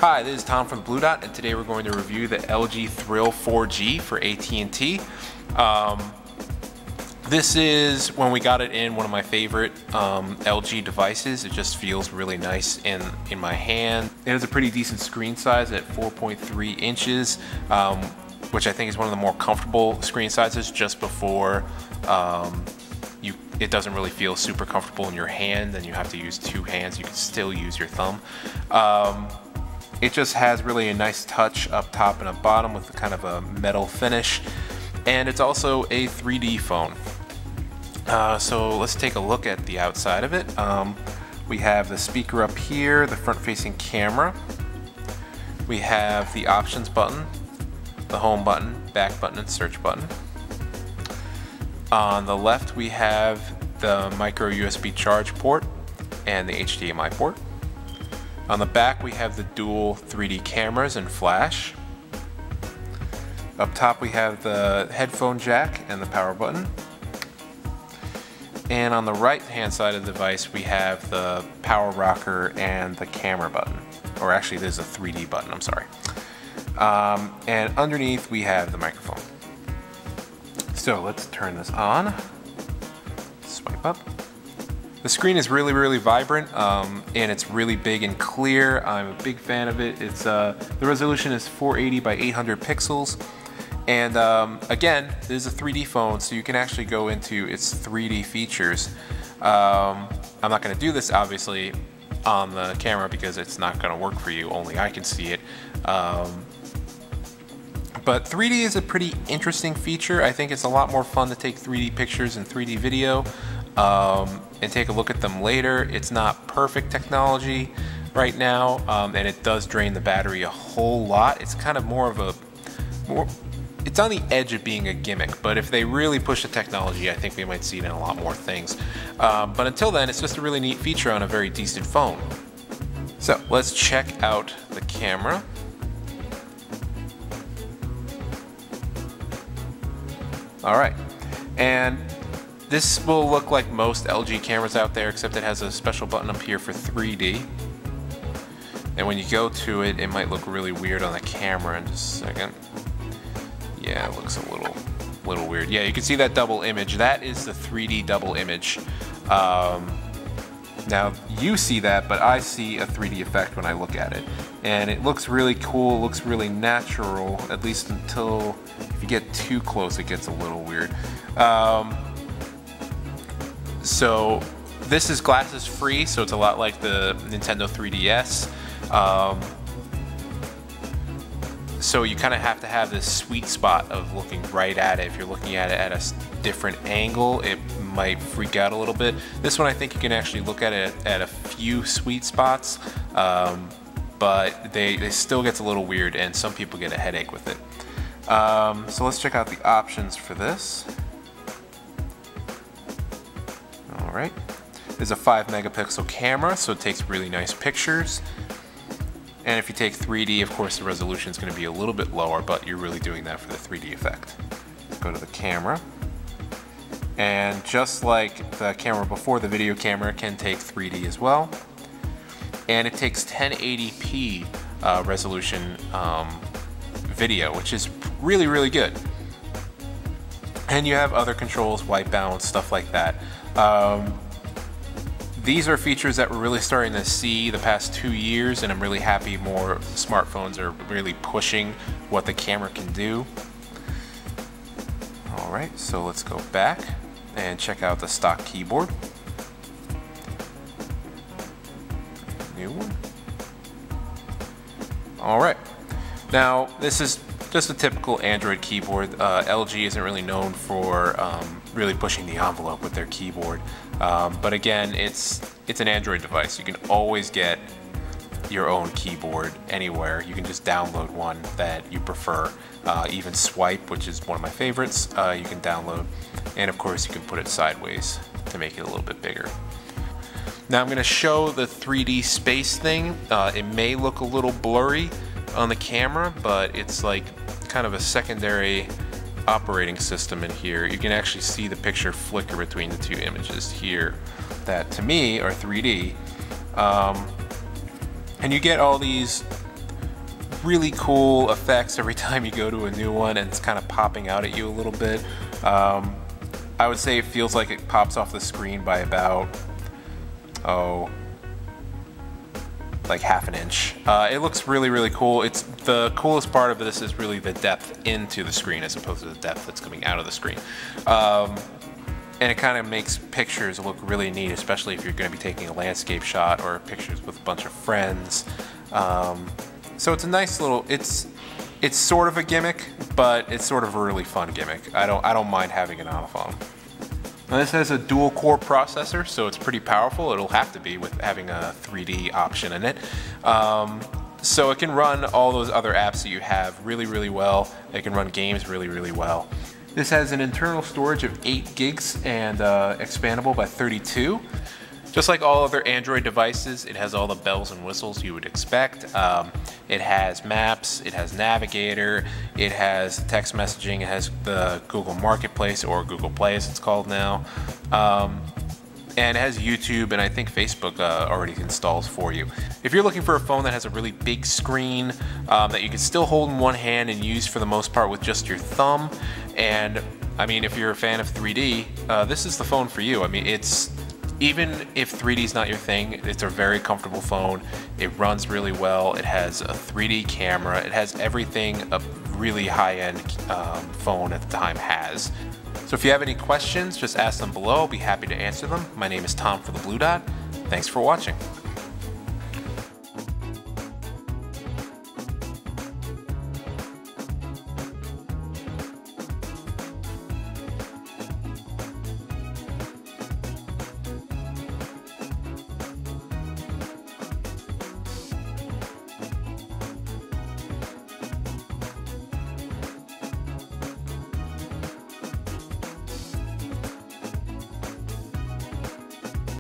Hi, this is Tom from Blue Dot, and today we're going to review the LG Thrill 4G for AT&T. This is, when we got it in, one of my favorite LG devices. It just feels really nice in my hand. It has a pretty decent screen size at 4.3 inches, which I think is one of the more comfortable screen sizes just before it doesn't really feel super comfortable in your hand and you have to use two hands. You can still use your thumb. It just has really a nice touch up top and up bottom with kind of a metal finish, and it's also a 3D phone. So let's take a look at the outside of it. We have the speaker up here, the front-facing camera. We have the options button, the home button, back button, and search button. On the left we have the micro USB charge port and the HDMI port. On the back we have the dual 3D cameras and flash. Up top we have the headphone jack and the power button. And on the right hand side of the device we have the power rocker and the camera button. Or actually there's a 3D button, I'm sorry. And underneath we have the microphone. So let's turn this on. Swipe up. The screen is really vibrant, and it's really big and clear. I'm a big fan of it. It's the resolution is 480 by 800 pixels, and again, this is a 3D phone, so you can actually go into its 3D features. I'm not going to do this obviously on the camera because it's not going to work for you. Only I can see it. But 3D is a pretty interesting feature. I think it's a lot more fun to take 3D pictures and 3D video. And take a look at them later. It's not perfect technology right now, and it does drain the battery a whole lot. It's kind of it's on the edge of being a gimmick, but if they really push the technology, I think we might see it in a lot more things. But until then, it's just a really neat feature on a very decent phone. So let's check out the camera. All right, and this will look like most LG cameras out there, except it has a special button up here for 3D. And when you go to it, it might look really weird on the camera in just a second. Yeah, it looks a little weird. Yeah, you can see that double image. That is the 3D double image. Now you see that, but I see a 3D effect when I look at it. And it looks really cool, looks really natural, at least until if you get too close, it gets a little weird. So this is glasses free, so it's a lot like the Nintendo 3DS. So you kind of have to have this sweet spot of looking right at it. If you're looking at it at a different angle, it might freak out a little bit. This one I think you can actually look at it at a few sweet spots, but they still gets a little weird and some people get a headache with it. So let's check out the options for this. Alright, there's a 5 megapixel camera, so it takes really nice pictures. And if you take 3D, of course the resolution is going to be a little bit lower, but you're really doing that for the 3D effect. Let's go to the camera. And just like the camera before, the video camera can take 3D as well. And it takes 1080p resolution video, which is really good. And you have other controls, white balance, stuff like that. These are features that we're really starting to see the past 2 years, and I'm really happy more smartphones are really pushing what the camera can do. Alright, so let's go back and check out the stock keyboard. New one. Alright, now this is just a typical Android keyboard. LG isn't really known for really pushing the envelope with their keyboard, but again, it's an Android device. You can always get your own keyboard anywhere. You can just download one that you prefer. Even Swipe, which is one of my favorites, you can download, and of course you can put it sideways to make it a little bit bigger. Now I'm going to show the 3D space thing. It may look a little blurry on the camera, but it's like kind of a secondary operating system in here, you can actually see the picture flicker between the two images here that to me are 3D. And you get all these really cool effects every time you go to a new one, and it's kind of popping out at you a little bit. I would say it feels like it pops off the screen by about, like half an inch. It looks really, really cool. It's the coolest part of this is really the depth into the screen as opposed to the depth that's coming out of the screen. And it kind of makes pictures look really neat, especially if you're going to be taking a landscape shot or pictures with a bunch of friends. So it's a nice little, it's sort of a gimmick, but it's sort of a really fun gimmick. I don't mind having it on a phone. Now this has a dual core processor, so it's pretty powerful. It'll have to be with having a 3D option in it. So it can run all those other apps that you have really, really well. It can run games really, really well. This has an internal storage of 8 gigs and expandable by 32. Just like all other Android devices, it has all the bells and whistles you would expect. It has maps, it has Navigator, it has text messaging, it has the Google Marketplace, or Google Play as it's called now. And it has YouTube, and I think Facebook already installs for you. If you're looking for a phone that has a really big screen that you can still hold in one hand and use for the most part with just your thumb, and I mean, if you're a fan of 3D, this is the phone for you. I mean, even if 3D is not your thing, it's a very comfortable phone. It runs really well. It has a 3D camera. It has everything a really high-end phone at the time has. So if you have any questions, just ask them below. I'll be happy to answer them. My name is Tom for the Blue Dot. Thanks for watching.